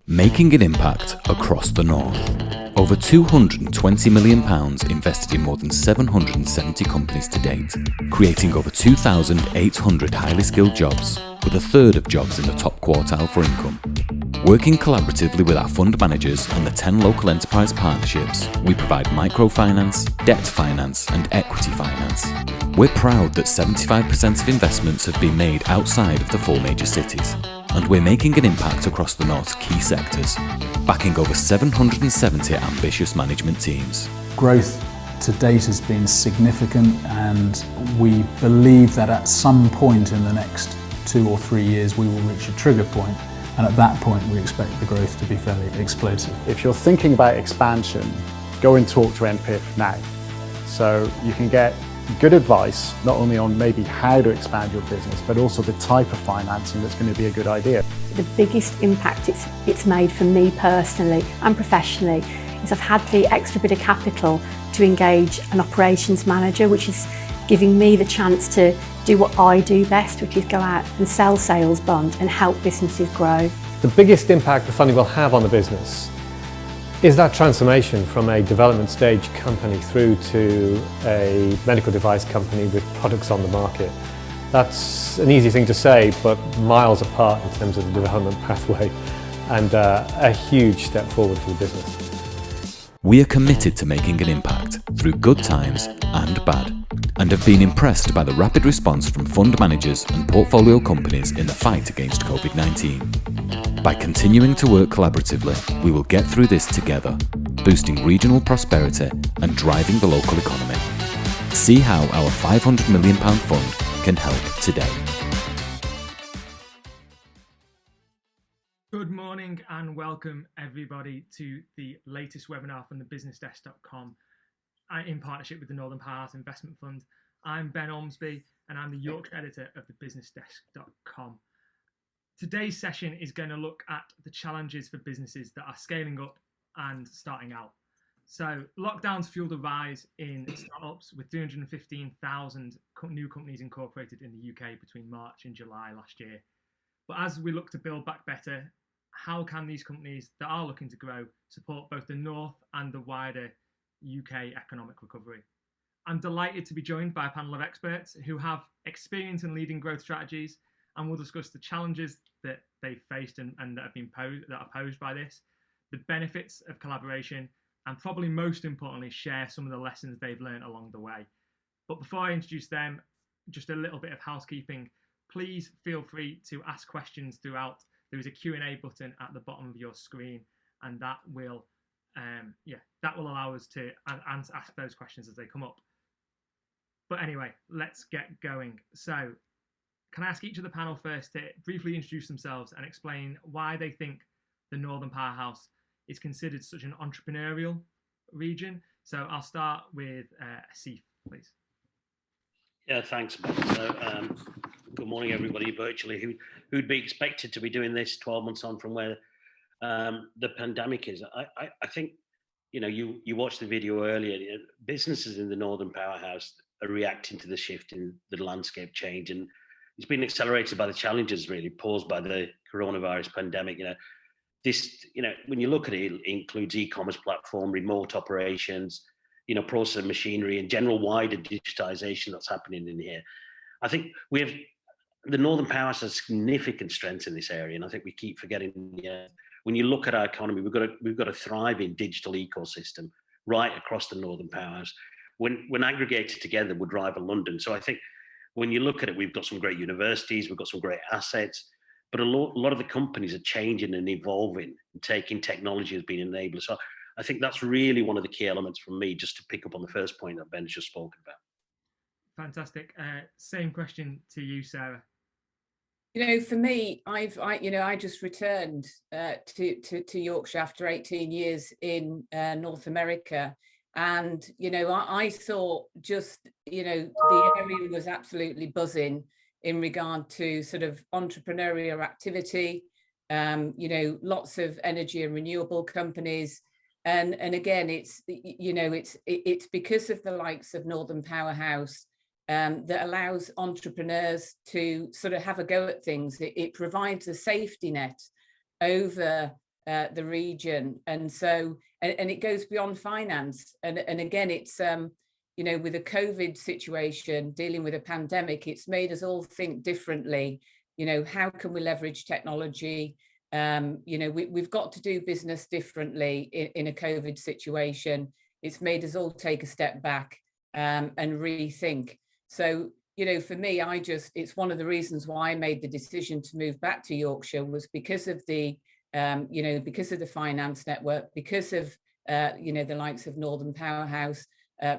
Making an impact across the North. Over £220 million invested in more than 770 companies to date, creating over 2,800 highly skilled jobs, with a third of jobs in the top quartile for income. Working collaboratively with our fund managers and the 10 local enterprise partnerships, we provide microfinance, debt finance and equity finance. We're proud that 75% of investments have been made outside of the 4 major cities, and we're making an impact across the North's key sectors, backing over 770 ambitious management teams. Growth to date has been significant, and we believe that at some point in the next 2 or 3 years we will reach a trigger point, and at that point we expect the growth to be fairly explosive. If you're thinking about expansion, go and talk to NPIF now. So you can get good advice, not only on maybe how to expand your business, but also the type of financing that's going to be a good idea. The biggest impact it's made for me personally and professionally is I've had the extra bit of capital to engage an operations manager, which is giving me the chance to do what I do best, which is go out and sell sales bond and help businesses grow. The biggest impact the funding will have on the business is that transformation from a development stage company through to a medical device company with products on the market. That's an easy thing to say, but miles apart in terms of the development pathway, and a huge step forward for the business. We are committed to making an impact through good times and bad, and have been impressed by the rapid response from fund managers and portfolio companies in the fight against COVID-19. By continuing to work collaboratively, we will get through this together, boosting regional prosperity and driving the local economy. See how our £500 million fund can help today. Good morning and welcome everybody to the latest webinar from the businessdesk.com in partnership with the Northern Powerhouse Investment Fund. I'm Ben Ormsby and I'm the Yorkshire editor of the businessdesk.com. Today's session is going to look at the challenges for businesses that are scaling up and starting out. So lockdowns fueled a rise in startups, with 315,000 new companies incorporated in the UK between March and July last year. But as we look to build back better, how can these companies that are looking to grow support both the North and the wider UK economic recovery? I'm delighted to be joined by a panel of experts who have experience in leading growth strategies, and we'll discuss the challenges that they've faced and that are posed by this, the benefits of collaboration, and probably most importantly, share some of the lessons they've learned along the way. But before I introduce them, just a little bit of housekeeping. Please feel free to ask questions throughout. There is a Q&A button at the bottom of your screen, and that will allow us to ask those questions as they come up. But anyway, let's get going. So, can I ask each of the panel first to briefly introduce themselves and explain why they think the Northern Powerhouse is considered such an entrepreneurial region? So I'll start with Asif, please. Yeah, thanks, Ben. So, good morning, everybody virtually. Who'd be expected to be doing this 12 months on from where the pandemic is? I think, you watched the video earlier. Businesses in the Northern Powerhouse are reacting to the shift in the landscape change, and it's been accelerated by the challenges really posed by the coronavirus pandemic. When you look at it, it includes e-commerce platform, remote operations, process of machinery, and general wider digitization that's happening in here. I think the Northern Powerhouse has significant strengths in this area, and I think we keep forgetting. When you look at our economy, we've got a thriving digital ecosystem right across the Northern Powerhouse. When aggregated together, would rival London. So I think when you look at it, we've got some great universities, we've got some great assets, but a lot of the companies are changing and evolving and taking technology as being enablers. So I think that's really one of the key elements for me, just to pick up on the first point that Ben's just spoken about. Fantastic. Same question to you, Sarah. For me, I just returned to Yorkshire after 18 years in North America. And, I thought just, the area was absolutely buzzing in regard to sort of entrepreneurial activity, lots of energy and renewable companies. And again, it's because of the likes of Northern Powerhouse that allows entrepreneurs to sort of have a go at things. It provides a safety net over the region. And so, and it goes beyond finance. And again, it's, you know, with a COVID situation, dealing with a pandemic, it's made us all think differently. You know, how can we leverage technology? You know, we've got to do business differently in a COVID situation. It's made us all take a step back and rethink. So, you know, for me, it's one of the reasons why I made the decision to move back to Yorkshire was because of the, you know, because of the finance network, because of, you know, the likes of Northern Powerhouse,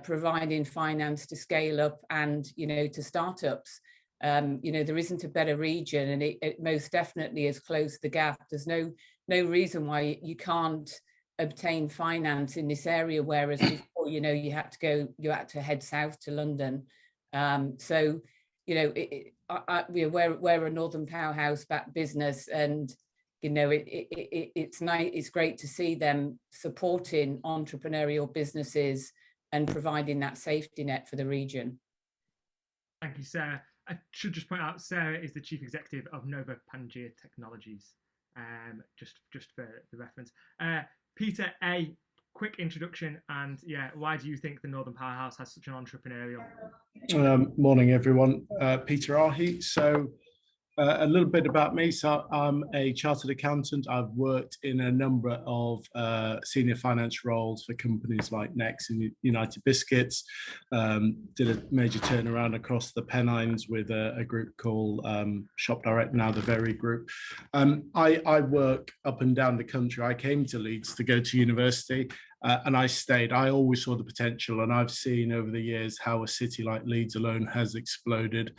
providing finance to scale up and, you know, to startups. You know, there isn't a better region, and it most definitely has closed the gap. There's no reason why you can't obtain finance in this area, whereas before, you know, you had to head south to London. So, you know, we're a Northern Powerhouse backed business, and you know, it's nice. It's great to see them supporting entrepreneurial businesses and providing that safety net for the region. Thank you, Sarah. I should just point out, Sarah is the Chief Executive of Nova Pangea Technologies, just for the reference. Peter, a quick introduction, and yeah, why do you think the Northern Powerhouse has such an entrepreneurial? Morning, everyone. Peter Arhe. So a little bit about me. So I'm a chartered accountant. I've worked in a number of senior finance roles for companies like Next and United Biscuits. Did a major turnaround across the Pennines with a group called Shop Direct, now the Very Group. I work up and down the country. I came to Leeds to go to university. And I stayed. I always saw the potential, and I've seen over the years how a city like Leeds alone has exploded.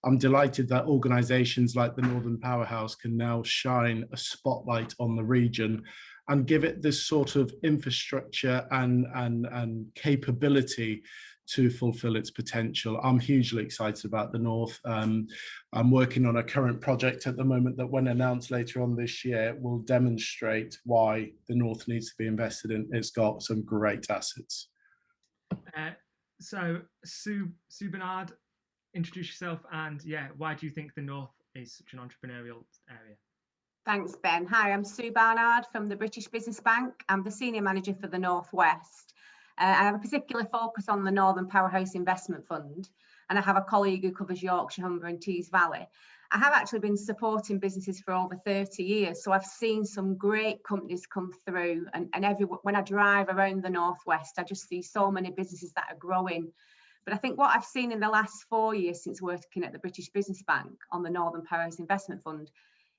I'm delighted that organisations like the Northern Powerhouse can now shine a spotlight on the region and give it this sort of infrastructure and capability to fulfil its potential. I'm hugely excited about the North. I'm working on a current project at the moment that, when announced later on this year, will demonstrate why the North needs to be invested in. It's got some great assets. So Sue Bernard, introduce yourself, and yeah, why do you think the North is such an entrepreneurial area? Thanks, Ben. Hi, I'm Sue Barnard from the British Business Bank. I'm the Senior Manager for the North West. I have a particular focus on the Northern Powerhouse Investment Fund, and I have a colleague who covers Yorkshire, Humber and Tees Valley. I have actually been supporting businesses for over 30 years, so I've seen some great companies come through, and when I drive around the Northwest, I just see so many businesses that are growing. But I think what I've seen in the last 4 years since working at the British Business Bank on the Northern Powerhouse Investment Fund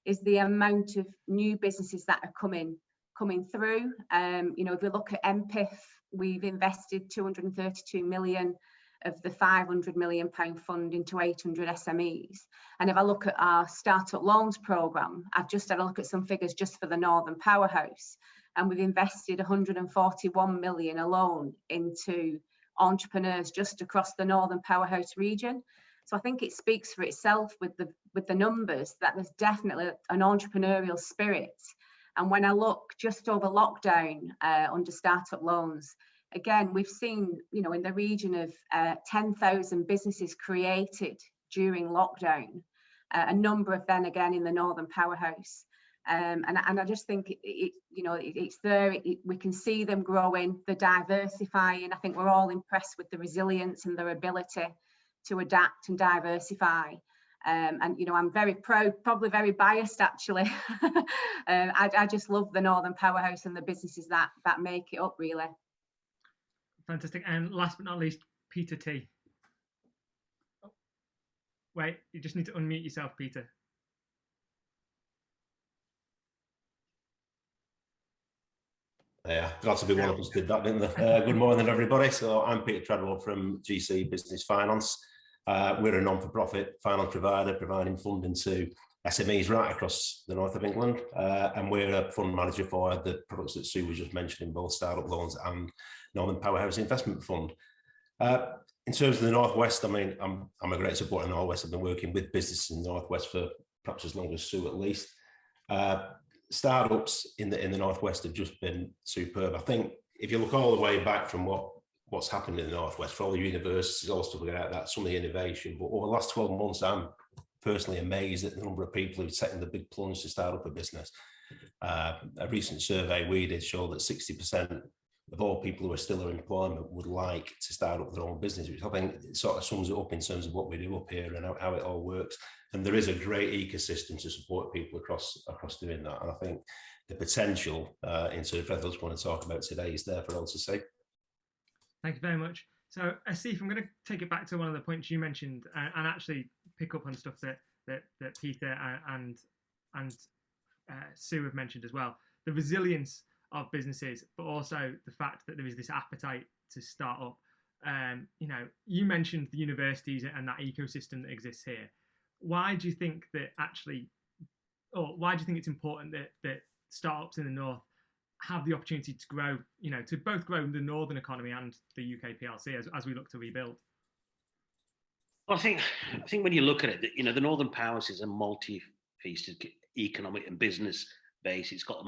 is the amount of new businesses that are coming through. You know, if we look at MPIF, we've invested 232 million of the £500 million fund into 800 SMEs. And if I look at our startup loans programme, I've just had a look at some figures just for the Northern Powerhouse, and we've invested 141 million alone into entrepreneurs just across the Northern Powerhouse region. So I think it speaks for itself with the numbers that there's definitely an entrepreneurial spirit. And when I look just over lockdown under startup loans, again, we've seen, you know, in the region of 10,000 businesses created during lockdown, a number of them again in the Northern Powerhouse. And I just think it's there. We can see them growing, they're diversifying. I think we're all impressed with the resilience and their ability to adapt and diversify. And you know, I'm very proud, probably very biased actually. I just love the Northern Powerhouse and the businesses that make it up, really. Fantastic. And last but not least, Peter T. Oh, wait, you just need to unmute yourself, Peter. Yeah, glad to be one of us did that, didn't they? Good morning, everybody. So I'm Peter Treadwall from GC Business Finance. We're a non-for-profit finance provider providing funding to SMEs right across the north of England, and we're a fund manager for the products that Sue was just mentioning, both startup loans and Northern Powerhouse Investment Fund. In terms of the Northwest, I mean, I'm a great supporter of the Northwest. I've been working with businesses in the Northwest for perhaps as long as Sue, at least. Startups in the Northwest have just been superb. I think if you look all the way back from what's happened in the Northwest, for all the universities, all stuff like that, some of the innovation, but over the last 12 months, I'm personally amazed at the number of people who've taken the big plunge to start up a business. A recent survey we did showed that 60% of all people who are still in employment would like to start up their own business, which I think sort of sums it up in terms of what we do up here and how it all works. And there is a great ecosystem to support people across doing that. And I think the potential in sort of everything I want to talk about today is there for all to see. Thank you very much. So Asif, I'm going to take it back to one of the points you mentioned and actually pick up on stuff that Peter and Sue have mentioned as well. The resilience of businesses, but also the fact that there is this appetite to start up. You mentioned the universities and that ecosystem that exists here. Why do you think that why do you think it's important that startups in the North have the opportunity to grow, to both grow the Northern economy and the UK PLC as we look to rebuild? Well, I think when you look at it, the Northern Powerhouse is a multi-faceted economic and business base. It's got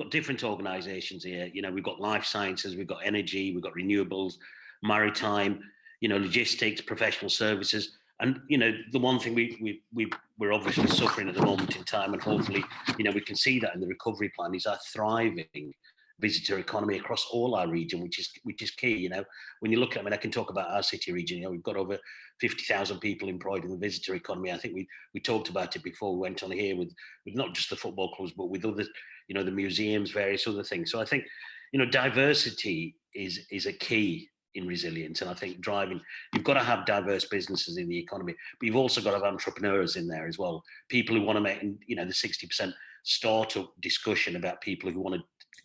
different organisations here. We've got life sciences, we've got energy, we've got renewables, maritime, logistics, professional services. And, the one thing we're obviously suffering at the moment in time, and hopefully, we can see that in the recovery plan, is our thriving visitor economy across all our region, which is key. When you look at, I can talk about our city region. We've got over 50,000 people employed in the visitor economy. I think we talked about it before we went on here with not just the football clubs, but with other, the museums, various other things. So I think, diversity is a key in resilience. And I think you've got to have diverse businesses in the economy, but you've also got to have entrepreneurs in there as well. People who want to make, the 60% startup discussion about people who want to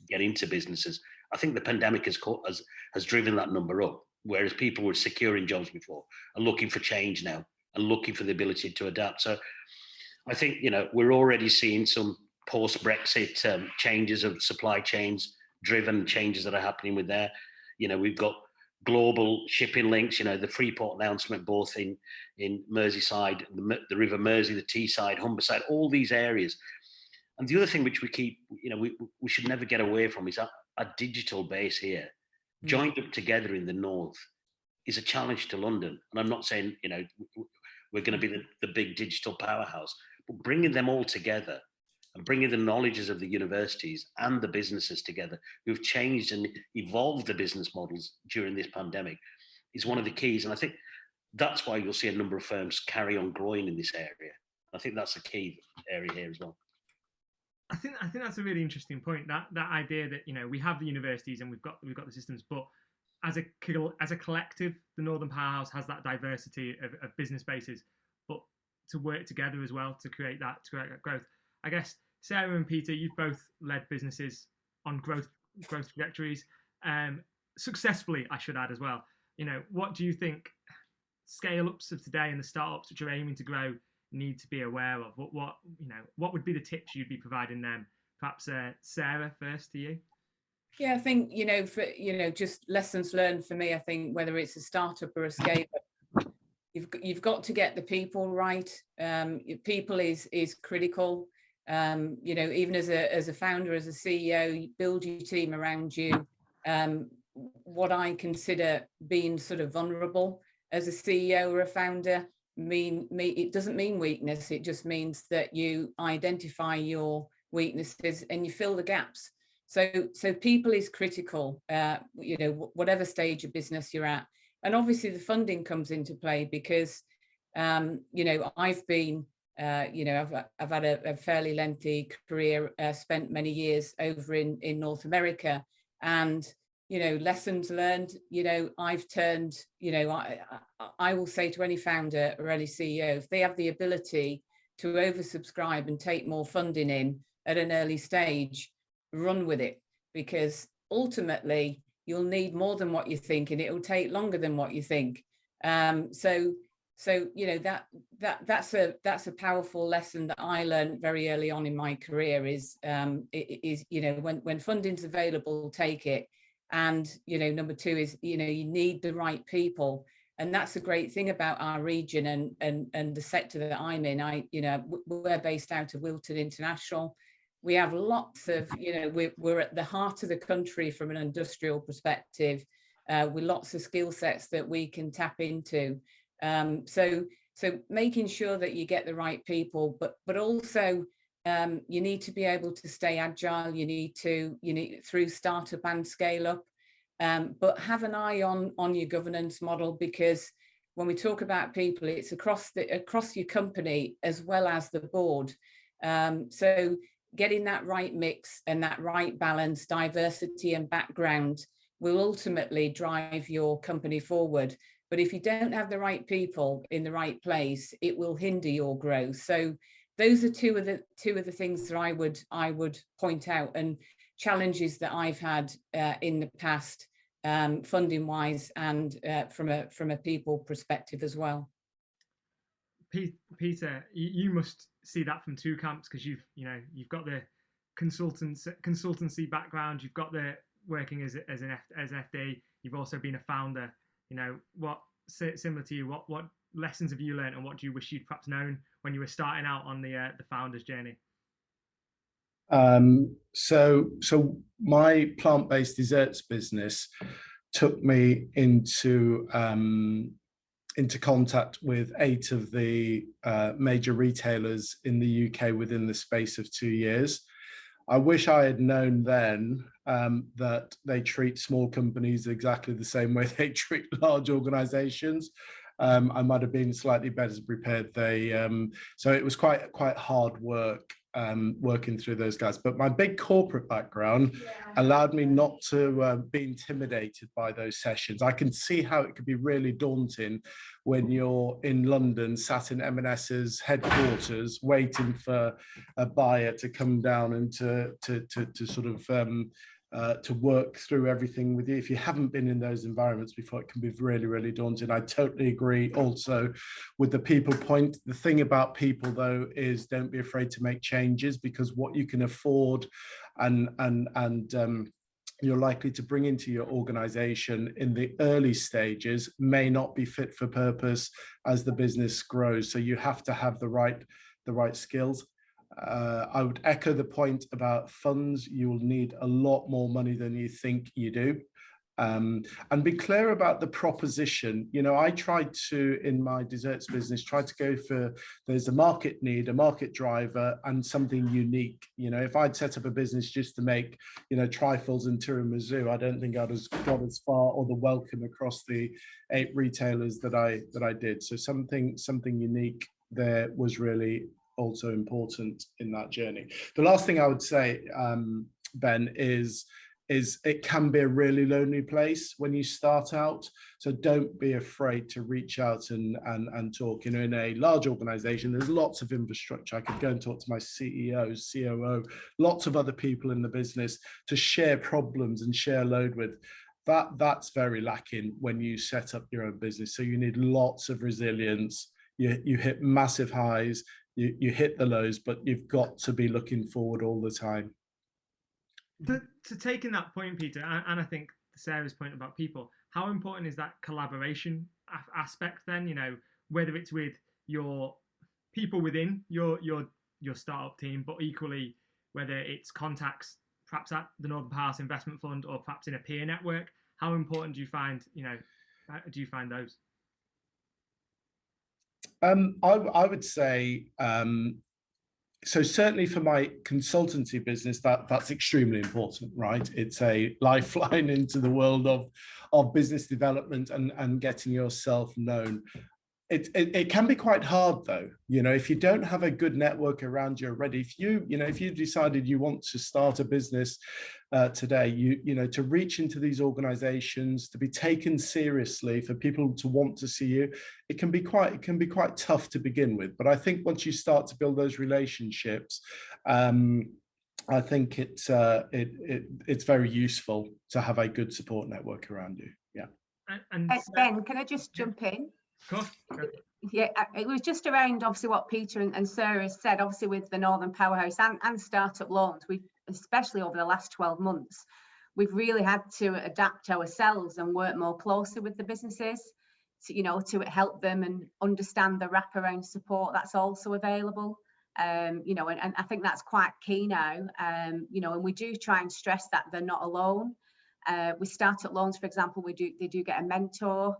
get into businesses. I think the pandemic has driven that number up, whereas people were securing jobs before are looking for change now and looking for the ability to adapt. So I think, we're already seeing some post-Brexit changes of supply chains driven changes that are happening with there. We've got global shipping links, the Freeport announcement, both in Merseyside, the River Mersey, the Teesside, Humberside, all these areas. And the other thing which we keep, we should never get away from is our digital base here, joined up together in the North, is a challenge to London. And I'm not saying, we're going to be the big digital powerhouse, but bringing them all together and bringing the knowledges of the universities and the businesses together who've changed and evolved the business models during this pandemic is one of the keys. And I think that's why you'll see a number of firms carry on growing in this area. I think that's a key area here as well. I think that's a really interesting point. That idea that we have the universities and we've got the systems, but as a collective, the Northern Powerhouse has that diversity of business bases, but to work together as well to create that growth. I guess Sarah and Peter, you've both led businesses on growth trajectories, successfully, I should add as well. What do you think scale-ups of today and the startups which are aiming to grow need to be aware of? What would be the tips you'd be providing them? Perhaps Sarah, first to you. Yeah, I think just lessons learned for me. I think whether it's a startup or a scale-up, you've got to get the people right. People is critical. Even as a founder, as a CEO, you build your team around you. What I consider being sort of vulnerable as a CEO or a founder, it doesn't mean weakness. It just means that you identify your weaknesses and you fill the gaps. So people is critical, whatever stage of business you're at. And obviously the funding comes into play because, I've been, I've had a fairly lengthy career, spent many years over in North America, and, lessons learned, I've turned, I will say to any founder or any CEO, if they have the ability to oversubscribe and take more funding in at an early stage, run with it, because ultimately you'll need more than what you think, and it will take longer than what you think. So that's a powerful lesson that I learned very early on in my career is when funding's available, take it. And number two is you need the right people, and that's a great thing about our region and the sector that I'm in. We're based out of Wilton International. We have lots of we're at the heart of the country from an industrial perspective, with lots of skill sets that we can tap into. So making sure that you get the right people, but also You need to be able to stay agile. You need through startup and scale up, but have an eye on your governance model, because when we talk about people, it's across your company as well as the board. So getting that right mix and that right balance, diversity and background will ultimately drive your company forward. But if you don't have the right people in the right place, it will hinder your growth. So those are two of the things that I would point out, and challenges that I've had in the past, funding wise, and from a people perspective as well. Peter, you must see that from two camps, because you've got the consultancy background, you've got the working as an FD, you've also been a founder. What, similar to you, what lessons have you learned, and what do you wish you'd perhaps known when you were starting out on the founder's journey? So my plant-based desserts business took me into contact with 8 of the major retailers in the UK within the space of 2 years. I wish I had known then that they treat small companies exactly the same way they treat large organizations. I might have been slightly better prepared. So it was quite hard work working through those guys. But my big corporate background allowed me not to be intimidated by those sessions. I can see how it could be really daunting when you're in London, sat in M&S's headquarters, waiting for a buyer to come down and to sort of to work through everything with you. If you haven't been in those environments before, it can be really, really daunting. I totally agree also with the people point. The thing about people, though, is don't be afraid to make changes, because what you can afford and you're likely to bring into your organization in the early stages may not be fit for purpose as the business grows. So you have to have the right skills. I would echo the point about funds. You will need a lot more money than you think you do. And be clear about the proposition. I tried to, in my desserts business, try to go for, there's a market need, a market driver, and something unique. If I'd set up a business just to make, trifles and tiramisu, I don't think I'd have got as far, or the welcome across the 8 retailers that I did. So something unique there was really also important in that journey. The last thing I would say, Ben, is it can be a really lonely place when you start out. So don't be afraid to reach out and talk. In a large organization, there's lots of infrastructure. I could go and talk to my CEO, COO, lots of other people in the business to share problems and share load with. That's very lacking when you set up your own business. So you need lots of resilience. You hit massive highs, you hit the lows, but you've got to be looking forward all the time. To taking that point, Peter, and I think Sarah's point about people, how important is that collaboration aspect then? Whether it's with your people within your startup team, but equally whether it's contacts perhaps at the Northern Powerhouse Investment Fund or perhaps in a peer network. How important do you find those? I would say, so certainly for my consultancy business, that's extremely important, right? It's a lifeline into the world of business development and getting yourself known. It can be quite hard, though. If you don't have a good network around you already, if you've decided you want to start a business today, to reach into these organizations, to be taken seriously, for people to want to see you, it can be quite tough to begin with. But I think once you start to build those relationships, I think it's very useful to have a good support network around you. Yeah. And Ben, can I just jump in? Cool. Yeah, it was just around obviously what Peter and Sarah said, obviously with the Northern Powerhouse and startup loans, we've, especially over the last 12 months, we've really had to adapt ourselves and work more closely with the businesses to help them and understand the wraparound support that's also available. And I think that's quite key now. And we do try and stress that they're not alone. With startup loans, for example, they do get a mentor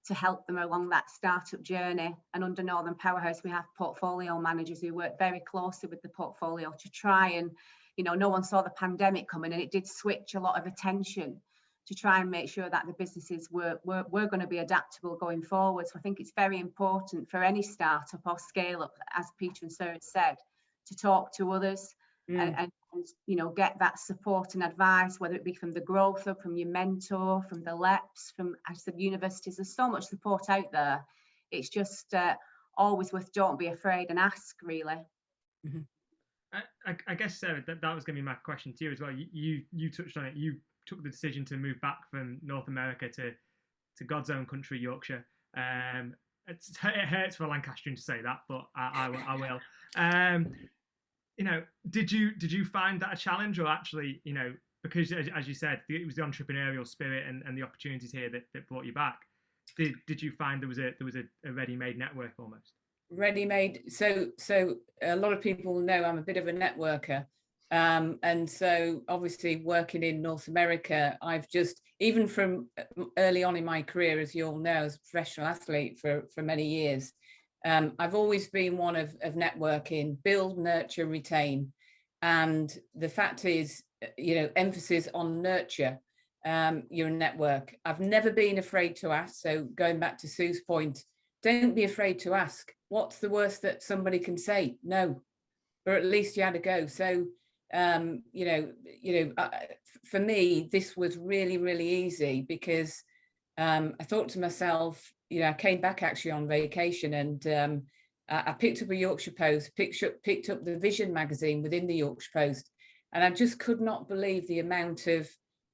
to help them along that startup journey. And under Northern Powerhouse, we have portfolio managers who work very closely with the portfolio to try and, no one saw the pandemic coming, and it did switch a lot of attention to try and make sure that the businesses were going to be adaptable going forward. So I think it's very important for any startup or scale up, as Peter and Sarah said, to talk to others and get that support and advice, whether it be from the growth up, from your mentor, from the LEPs, from, as the universities. There's so much support out there. It's just always with don't be afraid and ask, really. Mm-hmm. I guess, Sarah, that was going to be my question to you as well. You touched on it. You took the decision to move back from North America to God's own country, Yorkshire. It hurts for a Lancastrian to say that, but I will. Did you find that a challenge, or actually, because as you said, it was the entrepreneurial spirit and the opportunities here that brought you back? Did you find there was a ready-made network almost? Ready-made. So a lot of people know I'm a bit of a networker. And so obviously working in North America, I've just, even from early on in my career, as you all know, as a professional athlete for many years, I've always been one of networking, build, nurture, retain. And the fact is, emphasis on nurture your network. I've never been afraid to ask. So going back to Sue's point, don't be afraid to ask. What's the worst that somebody can say? No, or at least you had a go. So for me, this was really, really easy because I thought to myself, I came back actually on vacation, and I picked up a Yorkshire Post, picked up the Vision magazine within the Yorkshire Post, and I just could not believe the amount of,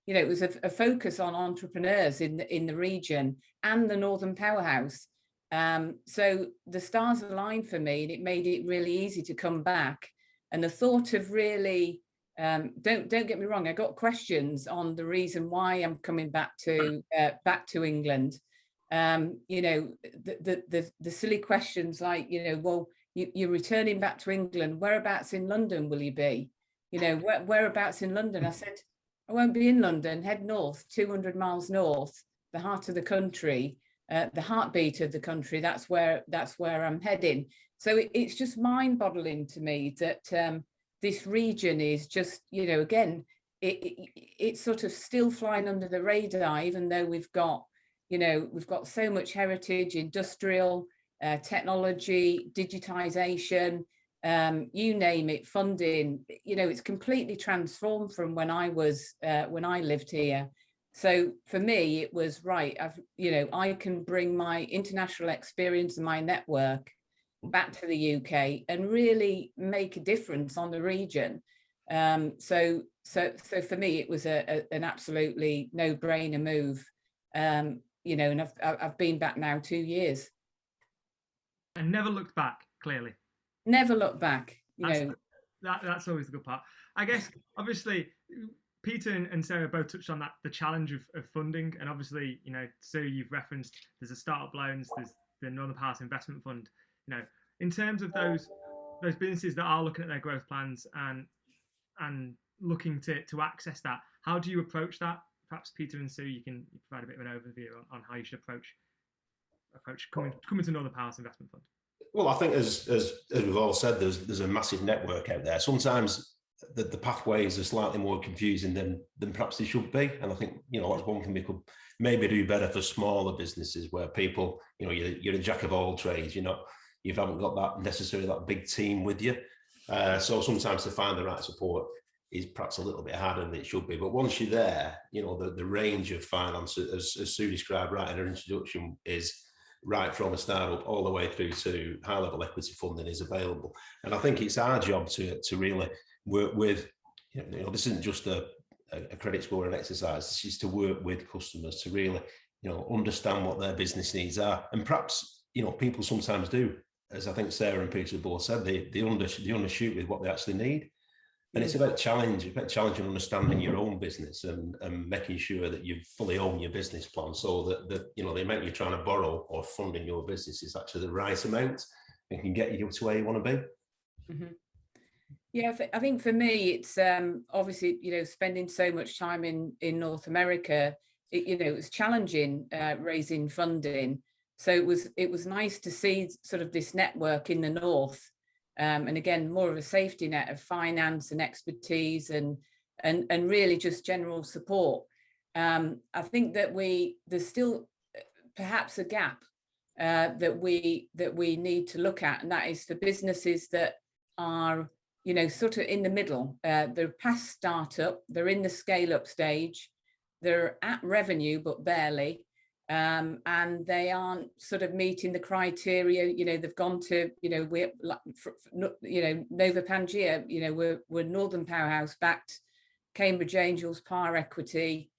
it was a focus on entrepreneurs in the region and the Northern Powerhouse. So the stars aligned for me, and it made it really easy to come back. And the thought of really, don't get me wrong, I got questions on the reason why I'm coming back to England. The silly questions like, well, you're returning back to England. Whereabouts in London will you be? Whereabouts in London? I said, I won't be in London. Head north, 200 miles north, the heart of the country, the heartbeat of the country. That's where I'm heading. So it's just mind-boggling to me that this region is just, again, it's sort of still flying under the radar, even though we've got so much heritage, industrial, technology, digitization, you name it, funding. It's completely transformed from when I lived here. So for me, it was right. I can bring my international experience and my network back to the UK and really make a difference on the region. So for me, it was an absolutely no-brainer move. And I've been back now 2 years. And never looked back, clearly. Never looked back. That's always the good part. I guess, obviously, Peter and Sarah both touched on that, the challenge of funding. And obviously, Sue, you've referenced there's a startup loans, there's the Northern Powerhouse Investment Fund. In terms of those businesses that are looking at their growth plans and looking to access that, how do you approach that? Perhaps Peter and Sue, you can provide a bit of an overview on how you should approach coming to Northern Powerhouse Investment Fund. Well, I think as we've all said, there's a massive network out there. Sometimes the pathways are slightly more confusing than perhaps they should be, and I think that's one thing we could maybe do better for smaller businesses where people, you're a jack of all trades. You haven't got that necessarily that big team with you. So sometimes to find the right support is perhaps a little bit harder than it should be. But once you're there, the range of finance, as Sue described right in her introduction, is right from a startup all the way through to high-level equity funding is available. And I think it's our job to really work with, this isn't just a credit scoring exercise. This is to work with customers to really, understand what their business needs are. And perhaps, people sometimes do, as I think Sarah and Peter both said, they undershoot with what they actually need. And it's about challenging understanding your own business and making sure that you fully own your business plan, so that the amount you're trying to borrow or fund in your business is actually the right amount and can get you to where you want to be. Mm-hmm. Yeah, I think for me, it's obviously, spending so much time in North America, it was challenging raising funding. So it was nice to see sort of this network in the north, and again, more of a safety net of finance and expertise and really just general support. I think that there's still perhaps a gap that we need to look at, and that is for businesses that are, sort of in the middle. They're past startup, they're in the scale up stage, they're at revenue but barely, and they aren't sort of meeting the criteria. They've gone to, Nova Pangea, we're Northern Powerhouse backed, Cambridge Angels, par equity.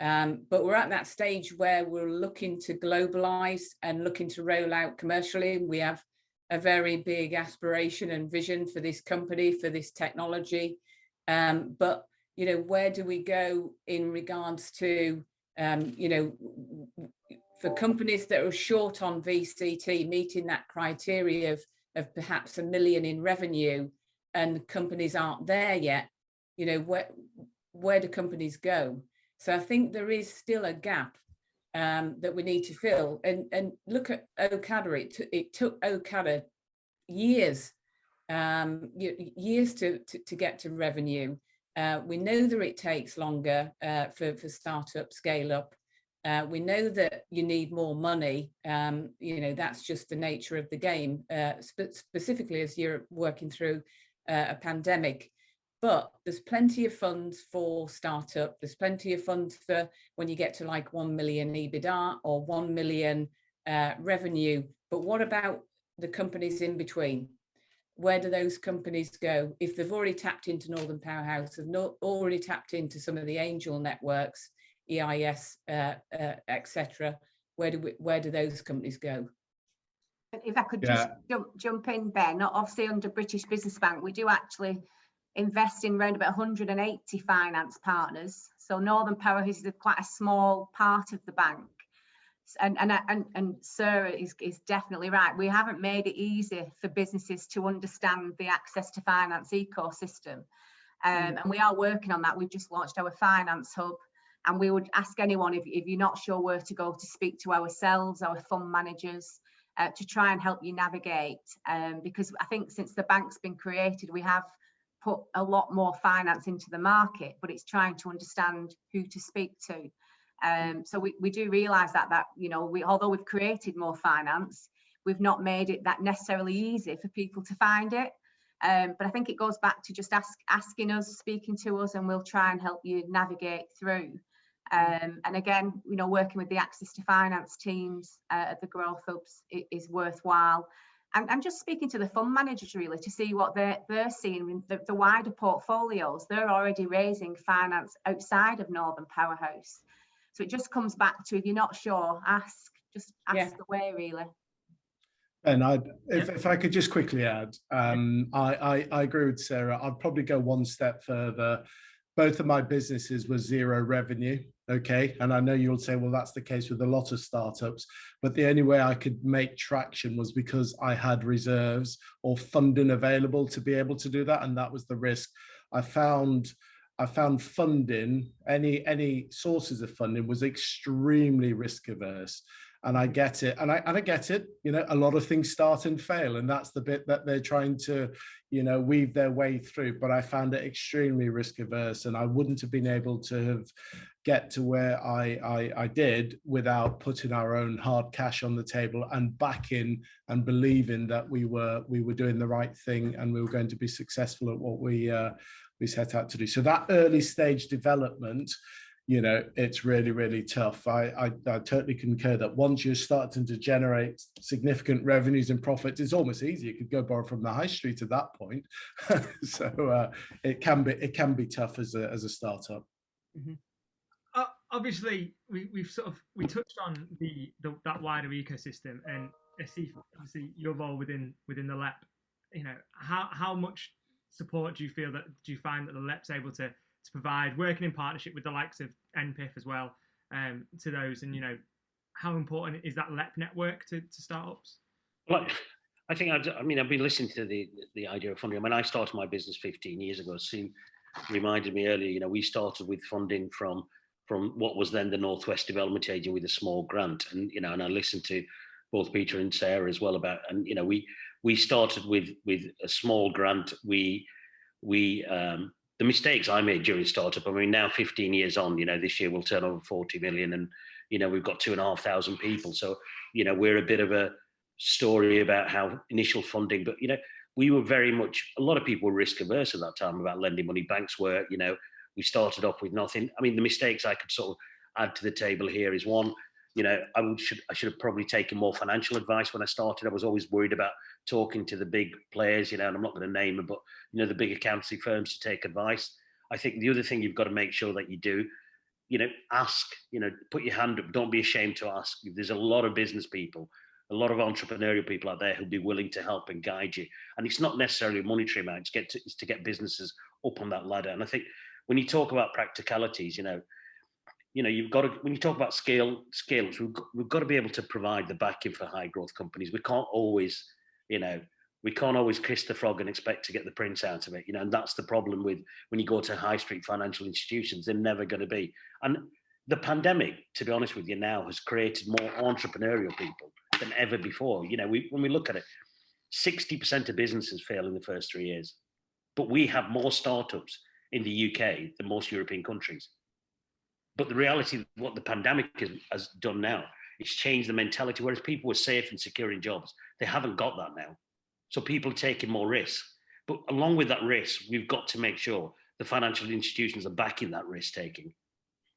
But we're at that stage where we're looking to globalize and looking to roll out commercially. We have a very big aspiration and vision for this company, for this technology. But, where do we go in regards to, for companies that are short on VCT, meeting that criteria of perhaps $1 million in revenue, and companies aren't there yet, where do companies go? So I think there is still a gap that we need to fill. And look at Okada. It took Okada years to get to revenue. We know that it takes longer for startup scale up. We know that you need more money. That's just the nature of the game, specifically as you're working through a pandemic. But there's plenty of funds for startup. There's plenty of funds for when you get to like 1 million EBITDA or 1 million revenue. But what about the companies in between? Where do those companies go? If they've already tapped into Northern Powerhouse, they've not already tapped into some of the angel networks, EIS, etc. Where do those companies go? If I could just jump in, Ben, obviously under British Business Bank, we do actually invest in around about 180 finance partners. So Northern Powerhouse is quite a small part of the bank. And Sarah is definitely right. We haven't made it easy for businesses to understand the access to finance ecosystem. And we are working on that. We've just launched our finance hub, and we would ask anyone, if you're not sure where to go, to speak to ourselves, our fund managers, to try and help you navigate. Because I think since the bank's been created, we have put a lot more finance into the market, but it's trying to understand who to speak to. So we do realise that although we've created more finance, we've not made it that necessarily easy for people to find it. But I think it goes back to just asking us, speaking to us, and we'll try and help you navigate through. And again, working with the access to finance teams at the growth hubs is worthwhile. And just speaking to the fund managers really to see what they're seeing in the wider portfolios. They're already raising finance outside of Northern Powerhouse. So it just comes back to, if you're not sure, ask away really. And if I could just quickly add, I agree with Sarah. I'd probably go one step further. Both of my businesses were zero revenue, okay? And I know you'll say, well, that's the case with a lot of startups, but the only way I could make traction was because I had reserves or funding available to be able to do that, and that was the risk. I found funding, any sources of funding was extremely risk averse. And I get it. And I get it. A lot of things start and fail. And that's the bit that they're trying to, weave their way through. But I found it extremely risk averse. And I wouldn't have been able to get to where I did without putting our own hard cash on the table and backing and believing that we were doing the right thing and we were going to be successful at what we set out to do. So that early stage development, it's really, really tough. I totally concur that once you're starting to generate significant revenues and profits, it's almost easy. You could go borrow from the high street at that point. So it can be tough as a startup. Mm-hmm. Obviously, we touched on that wider ecosystem, and Asif, obviously your role within the LEP. How much support do you find that the LEP's able to provide, working in partnership with the likes of NPIF as well, to those, and how important is that LEP network to startups? Well, I think I've been listening to the idea of funding. When I started my business 15 years ago, Sue reminded me earlier, we started with funding from from what was then the Northwest Development Agency with a small grant. And, you know, and I listened to both Peter and Sarah as well about, and, you know, we started with a small grant. The mistakes I made during startup, I mean, now 15 years on, you know, this year we'll turn over 40 million and, you know, we've got 2,500 people. So, you know, we're a bit of a story about how initial funding, but, you know, we were very much, a lot of people were risk averse at that time about lending money. Banks were, you know, we started off with nothing. I mean, the mistakes I could sort of add to the table here is one, you know, I should have probably taken more financial advice when I started. I was always worried about talking to the big players, you know, and I'm not going to name them, but, you know, the big accountancy firms to take advice. I think the other thing you've got to make sure that you do, you know, ask, you know, put your hand up, don't be ashamed to ask. There's a lot of business people, a lot of entrepreneurial people out there who'll be willing to help and guide you. And it's not necessarily a monetary amount, it's to get businesses up on that ladder. And I think when you talk about practicalities, you know, you've got to, when you talk about scales, we've got to be able to provide the backing for high growth companies. We can't always, you know, kiss the frog and expect to get the prince out of it, you know, and that's the problem with when you go to high street financial institutions, they're never going to be. And the pandemic, to be honest with you now, has created more entrepreneurial people than ever before. You know, when we look at it, 60% of businesses fail in the first 3 years, but we have more startups in the UK than most European countries. But the reality of what the pandemic has done now, it's changed the mentality. Whereas people were safe and secure in jobs, they haven't got that now. So people are taking more risks. But along with that risk, we've got to make sure the financial institutions are backing that risk taking.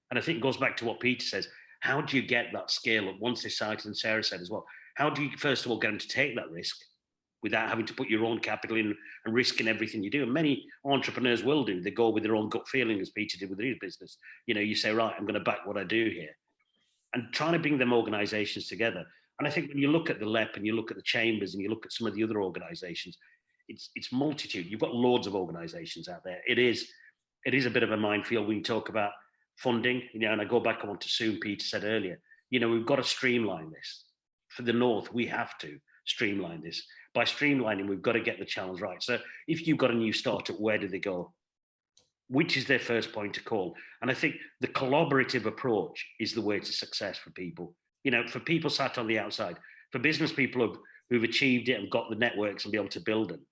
And I think it goes back to what Peter says. How do you get that scale up? Once this cited and Sarah said as well, how do you first of all get them to take that risk without having to put your own capital in and risking everything you do? And many entrepreneurs will do. They go with their own gut feeling, as Peter did with his business. You know, you say, right, I'm going to back what I do here. And trying to bring them organizations together. And I think when you look at the LEP and you look at the chambers and you look at some of the other organizations, it's multitude. You've got loads of organizations out there. It is a bit of a minefield when you talk about funding. You know, and I go back on to Sue, Peter said earlier, you know, we've got to streamline this. For the North, we have to streamline this. By streamlining, we've got to get the channels right. So if you've got a new startup, where do they go? Which is their first point of call? And I think the collaborative approach is the way to success for people. You know, for people sat on the outside, for business people who've achieved it and got the networks and be able to build them.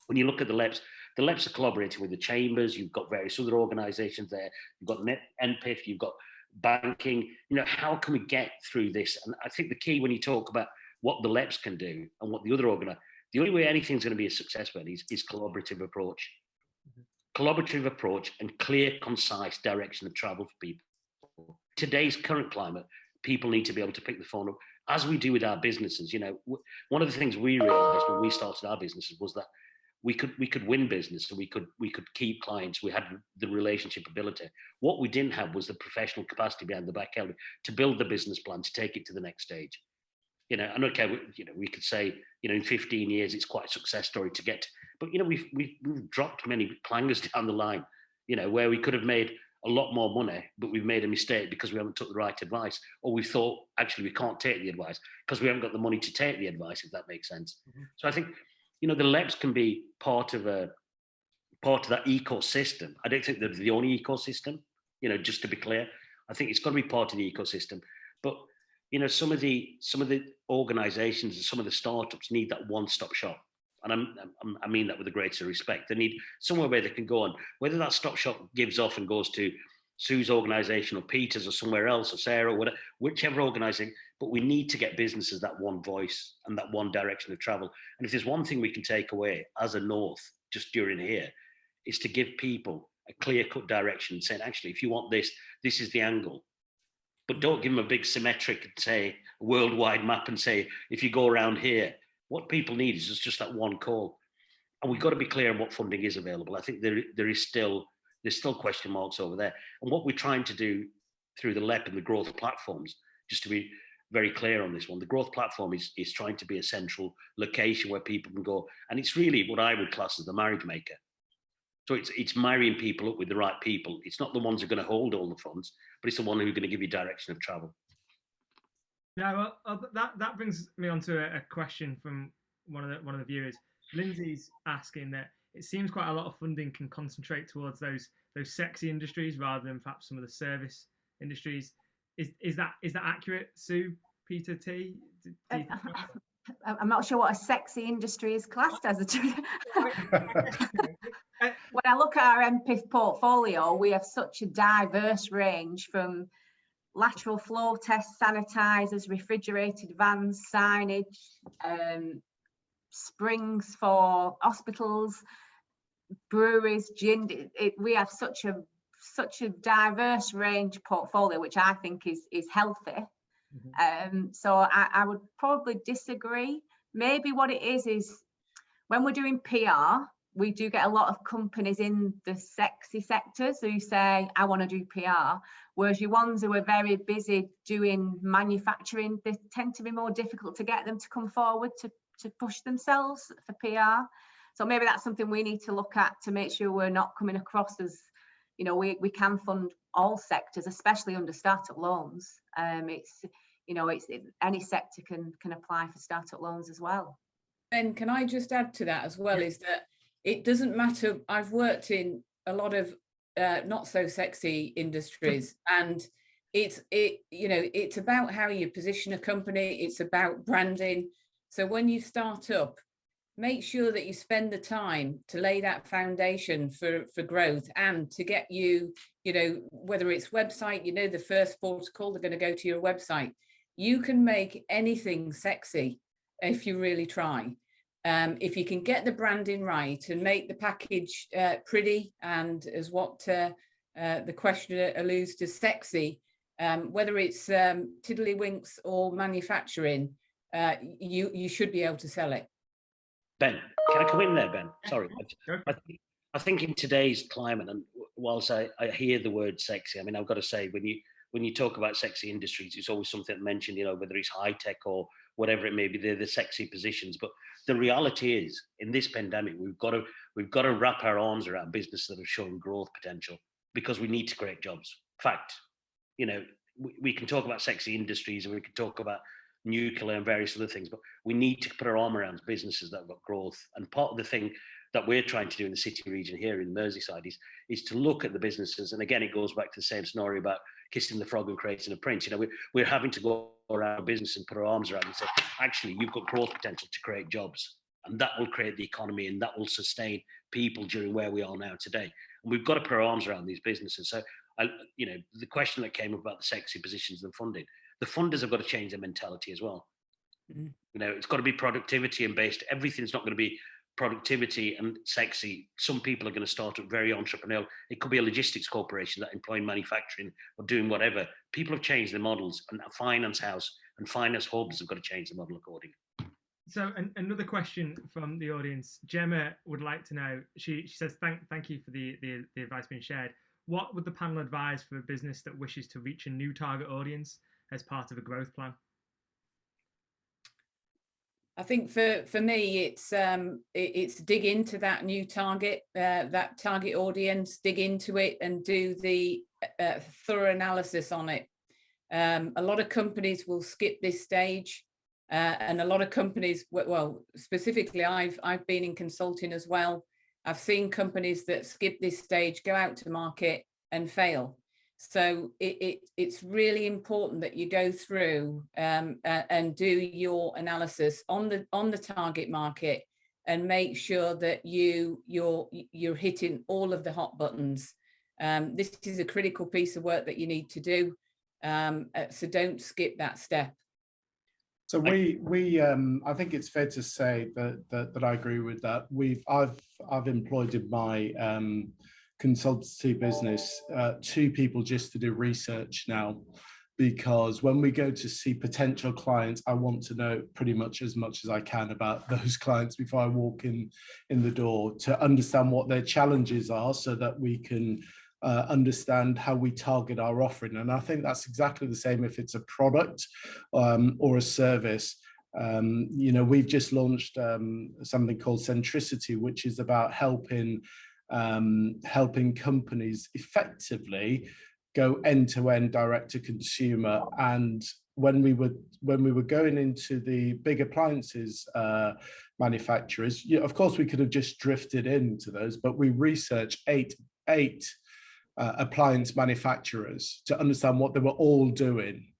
When you look at the LEPs are collaborating with the chambers. You've got various other organizations there. You've got NPIF, you've got banking. You know, how can we get through this? And I think the key when you talk about what the LEPs can do and what the other the only way anything's going to be a success with is collaborative approach. Collaborative approach and clear, concise direction of travel for people. Today's current climate, people need to be able to pick the phone up, as we do with our businesses. You know, one of the things we realized when we started our businesses was that we could win business and we could keep clients. We had the relationship ability. What we didn't have was the professional capacity behind the back end to build the business plan to take it to the next stage. You know, and okay, we could say, you know, in 15 years it's quite a success story to get, but you know, we've dropped many clangers down the line, you know, where we could have made a lot more money, but we've made a mistake because we haven't took the right advice, or we thought actually we can't take the advice because we haven't got the money to take the advice, if that makes sense. Mm-hmm. So I think, you know, the LEPs can be part of that ecosystem. I don't think they're the only ecosystem, you know, just to be clear. I think it's got to be part of the ecosystem, but you know, some of the organizations and some of the startups need that one-stop shop. And I mean that with the greatest respect. They need somewhere where they can go on, whether that stop shop gives off and goes to Sue's organization or Peter's or somewhere else or Sarah or whatever, whichever organization, but we need to get businesses that one voice and that one direction of travel. And if there's one thing we can take away as a North, just during here, is to give people a clear-cut direction, saying, actually, if you want this, this is the angle. But don't give them a big symmetric, say, worldwide map and say, if you go around here, what people need is just that one call. And we've got to be clear on what funding is available. I think there's still question marks over there. And what we're trying to do through the LEP and the growth platforms, just to be very clear on this one, the growth platform is trying to be a central location where people can go. And it's really what I would class as the marriage maker. So it's marrying people up with the right people. It's not the ones who are going to hold all the funds, but it's the one who's going to give you direction of travel. Yeah, well, that brings me on to a question from one of the viewers. Lindsay's asking that it seems quite a lot of funding can concentrate towards those sexy industries rather than perhaps some of the service industries. Is that accurate, Sue, Peter T? I'm not sure what a sexy industry is classed as. When I look at our MPIF portfolio, we have such a diverse range, from lateral flow tests, sanitisers, refrigerated vans, signage, springs for hospitals, breweries, gin. We have such a diverse range portfolio, which I think is healthy. So I would probably disagree. Maybe what it is when we're doing PR, we do get a lot of companies in the sexy sectors who say, I want to do PR, whereas your ones who are very busy doing manufacturing, they tend to be more difficult to get them to come forward to push themselves for PR. So maybe that's something we need to look at to make sure we're not coming across as, you know, we can fund all sectors, especially under startup loans. It's any sector can apply for startup loans as well. Ben, can I just add to that as well, is that it doesn't matter. I've worked in a lot of not so sexy industries, and it's about how you position a company. It's about branding. So when you start up, make sure that you spend the time to lay that foundation for growth, and to get you, whether it's website, the first port of call, they're going to go to your website. You can make anything sexy if you really try. If you can get the branding right and make the package pretty, and as what the questioner alludes to, sexy, whether it's tiddlywinks or manufacturing, you should be able to sell it. Ben, can I come in there, Ben? Sorry. I think in today's climate, and whilst I hear the word sexy, I mean, I've got to say, when you talk about sexy industries, it's always something mentioned, whether it's high tech or whatever it may be, they're the sexy positions. But the reality is, in this pandemic, we've got to wrap our arms around businesses that are showing growth potential, because we need to create jobs. Fact, we can talk about sexy industries and we can talk about nuclear and various other things, but we need to put our arm around businesses that have got growth. And part of the thing that we're trying to do in the city region here in Merseyside is to look at the businesses. And again, it goes back to the same scenario about kissing the frog and creating a prince. We're having to go around a business and put our arms around and say, actually, you've got growth potential to create jobs, and that will create the economy, and that will sustain people during where we are now today. And we've got to put our arms around these businesses. So, the question that came up about the sexy positions and funding, the funders have got to change their mentality as well. It's got to be productivity and based. Everything's not going to be productivity and sexy. Some people are going to start up very entrepreneurial. It could be a logistics corporation that employ manufacturing or doing whatever. People have changed their models, and a finance house and finance hubs have got to change the model accordingly. So another question from the audience. Gemma would like to know, she says, thank you for the advice being shared. What would the panel advise for a business that wishes to reach a new target audience as part of a growth plan? I think for me, it's dig into that new target, that target audience, dig into it and do the thorough analysis on it. A lot of companies will skip this stage, and a lot of companies, well, specifically, I've been in consulting as well. I've seen companies that skip this stage, go out to market and fail. So it's really important that you go through and do your analysis on the target market and make sure that you're hitting all of the hot buttons. This is a critical piece of work that you need to do. So don't skip that step. So I think it's fair to say that I agree with that. I've employed in my consultancy business 2 people just to do research now, because when we go to see potential clients, I want to know pretty much as I can about those clients before I walk in the door, to understand what their challenges are, so that we can understand how we target our offering. And I think that's exactly the same if it's a product or a service. We've just launched something called Centricity, which is about helping companies effectively go end-to-end direct to consumer. And when we were going into the big appliances manufacturers, of course we could have just drifted into those, but we researched eight appliance manufacturers to understand what they were all doing.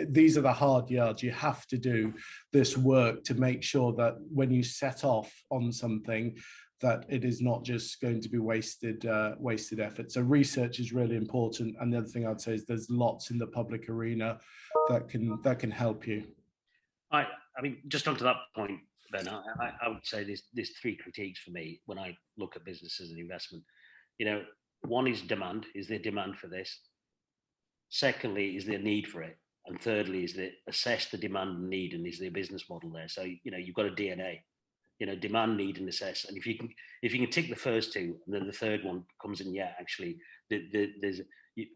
These are the hard yards. You have to do this work to make sure that when you set off on something, that it is not just going to be wasted effort. So research is really important. And the other thing I'd say is there's lots in the public arena that can help you. I mean, just onto that point, Ben, I would say there's three critiques for me when I look at business as an investment. You know, one is demand. Is there demand for this? Secondly, is there a need for it? And thirdly, is there assess the demand and need, and is there a business model there? So, you know, you've got a DNA, you know, demand, need, and assess. And if you can tick the first two, and then the third one comes in, yeah, actually,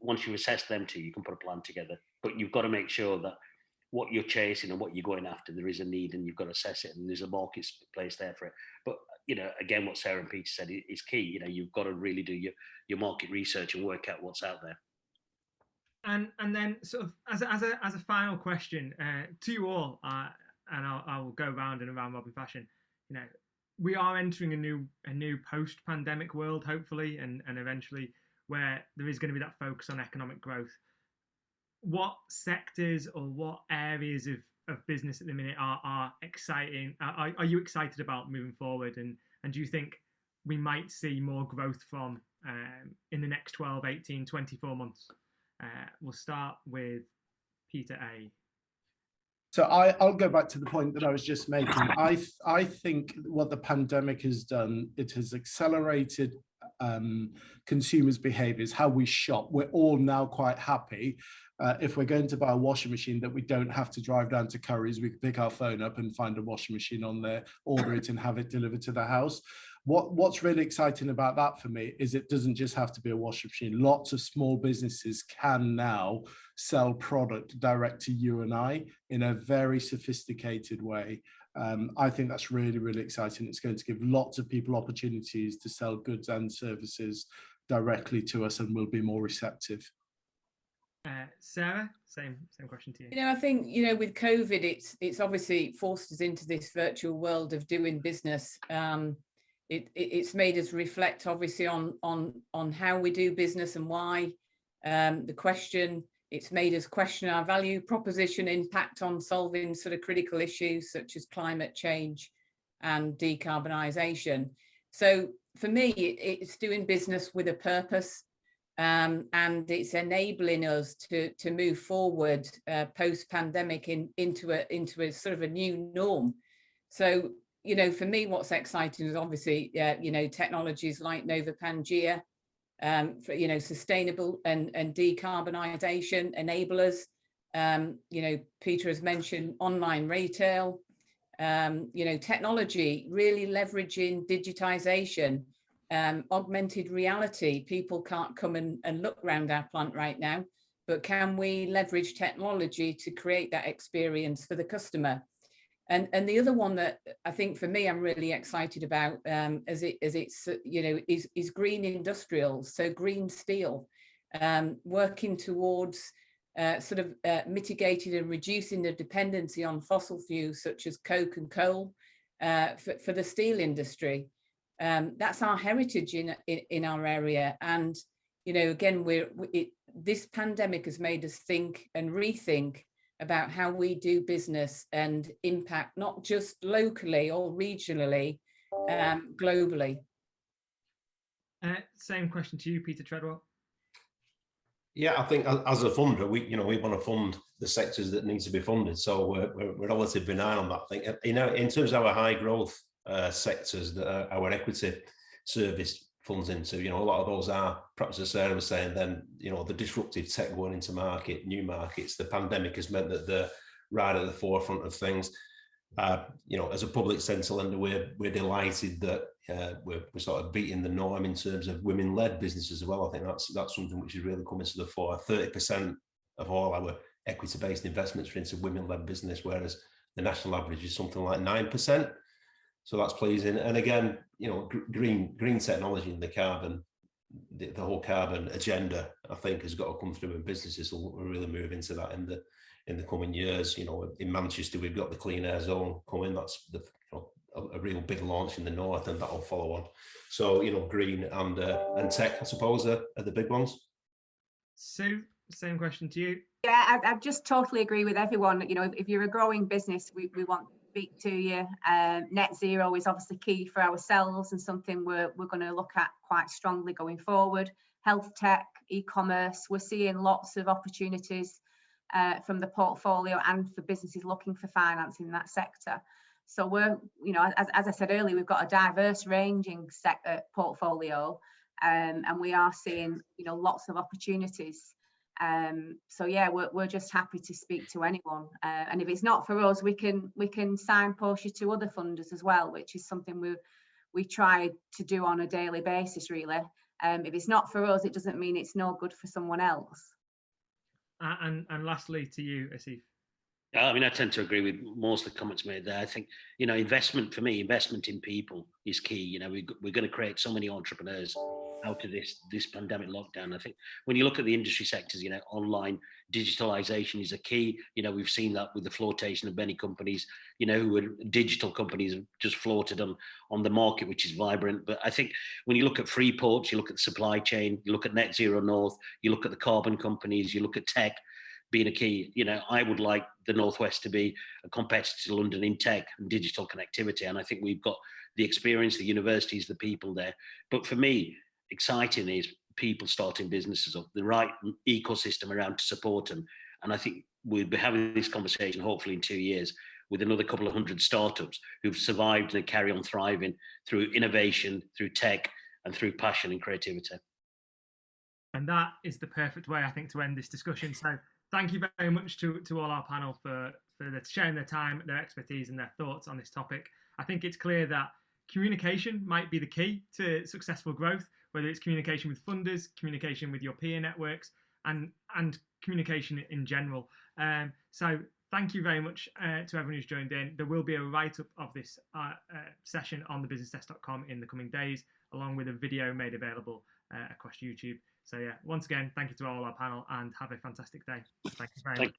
once you assess them two, you can put a plan together. But you've got to make sure that what you're chasing and what you're going after, there is a need, and you've got to assess it, and there's a marketplace there for it. But, you know, again, what Sarah and Peter said is key. You know, you've got to really do your market research and work out what's out there. And then, sort of as a final question to you all, and I will go round in a round robin fashion. You know, we are entering a new post-pandemic world, hopefully, and eventually, where there is going to be that focus on economic growth. What sectors or what areas of business at the minute are exciting? Are you excited about moving forward? And do you think we might see more growth from in the next 12, 18, 24 months? We'll start with Peter A. So I'll go back to the point that I was just making. I think what the pandemic has done, it has accelerated consumers' behaviours, how we shop. We're all now quite happy if we're going to buy a washing machine that we don't have to drive down to Curry's. We can pick our phone up and find a washing machine on there, order it and have it delivered to the house. What's really exciting about that for me is it doesn't just have to be a washing machine. Lots of small businesses can now sell product direct to you and I in a very sophisticated way. I think that's really, really exciting. It's going to give lots of people opportunities to sell goods and services directly to us, and we'll be more receptive. Sarah, same question to you. You know, I think, you know, with COVID, it's obviously forced us into this virtual world of doing business. It's made us reflect, obviously, on how we do business and why. It's made us question our value proposition, impact on solving sort of critical issues such as climate change and decarbonisation. So for me, it's doing business with a purpose, and it's enabling us to move forward post-pandemic into a sort of a new norm. So, you know, for me, what's exciting is obviously, you know, technologies like Nova Pangea, for, you know, sustainable and decarbonisation enablers. You know, Peter has mentioned online retail, you know, technology, really leveraging digitisation, augmented reality. People can't come and look around our plant right now, but can we leverage technology to create that experience for the customer? And the other one that I think for me I'm really excited about, as it's you know, is green industrials, so green steel, working towards sort of mitigating and reducing the dependency on fossil fuels such as coke and coal for the steel industry. That's our heritage in our area, and you know, again, this pandemic has made us think and rethink about how we do business and impact not just locally or regionally, globally. Same question to you, Peter Treadwell. Yeah, I think as a funder, we want to fund the sectors that need to be funded. So we're relatively benign on that thing. You know, in terms of our high growth sectors that our equity service funds into, you know, a lot of those are, perhaps as Sarah was saying, then, you know, the disruptive tech going into new markets. The pandemic has meant that they're right at the forefront of things. You know, as a public sector lender, we're delighted that we're sort of beating the norm in terms of women-led businesses as well. I think that's something which is really coming to the fore. 30% of all our equity-based investments are into women-led business, whereas the national average is something like 9%. So that's pleasing. And again, you know, green technology and the whole carbon agenda, I think, has got to come through, and businesses will really move into that in the coming years. You know, in Manchester, we've got the clean air zone coming. That's a real big launch in the north, and that'll follow on. So, green and tech, I suppose, are the big ones. Sue, same question to you. Yeah, I just totally agree with everyone. If you're a growing business, we want to speak to you. Net zero is obviously key for ourselves and something we're going to look at quite strongly going forward. Health tech, e-commerce, we're seeing lots of opportunities from the portfolio and for businesses looking for finance in that sector. So we're, as I said earlier, we've got a diverse ranging portfolio, and we are seeing, lots of opportunities. So yeah, we're just happy to speak to anyone. And if it's not for us, we can signpost you to other funders as well, which is something we try to do on a daily basis, really. If it's not for us, it doesn't mean it's no good for someone else. And lastly to you, Asif. I mean, I tend to agree with most of the comments made there. I think, investment, for me, investment in people is key. We're going to create so many entrepreneurs out of this pandemic lockdown. I think when you look at the industry sectors, online digitalization is a key. We've seen that with the flotation of many companies, who are digital companies have just floated on the market, which is vibrant. But I think when you look at free ports, you look at the supply chain, you look at Net Zero North, you look at the carbon companies, you look at tech being a key. I would like the Northwest to be a competitor to London in tech and digital connectivity. And I think we've got the experience, the universities, the people there. But for me, exciting is people starting businesses up, the right ecosystem around to support them. And I think we'll be having this conversation hopefully in 2 years with another couple of hundred startups who've survived and carry on thriving through innovation, through tech, and through passion and creativity. And that is the perfect way, I think, to end this discussion. So thank you very much to all our panel for sharing their time, their expertise and their thoughts on this topic. I think it's clear that communication might be the key to successful growth, whether it's communication with funders, communication with your peer networks, and communication in general. So thank you very much to everyone who's joined in. There will be a write-up of this session on thebusinessdesk.com in the coming days, along with a video made available across YouTube. So yeah, once again, thank you to all our panel and have a fantastic day. Thank you very much.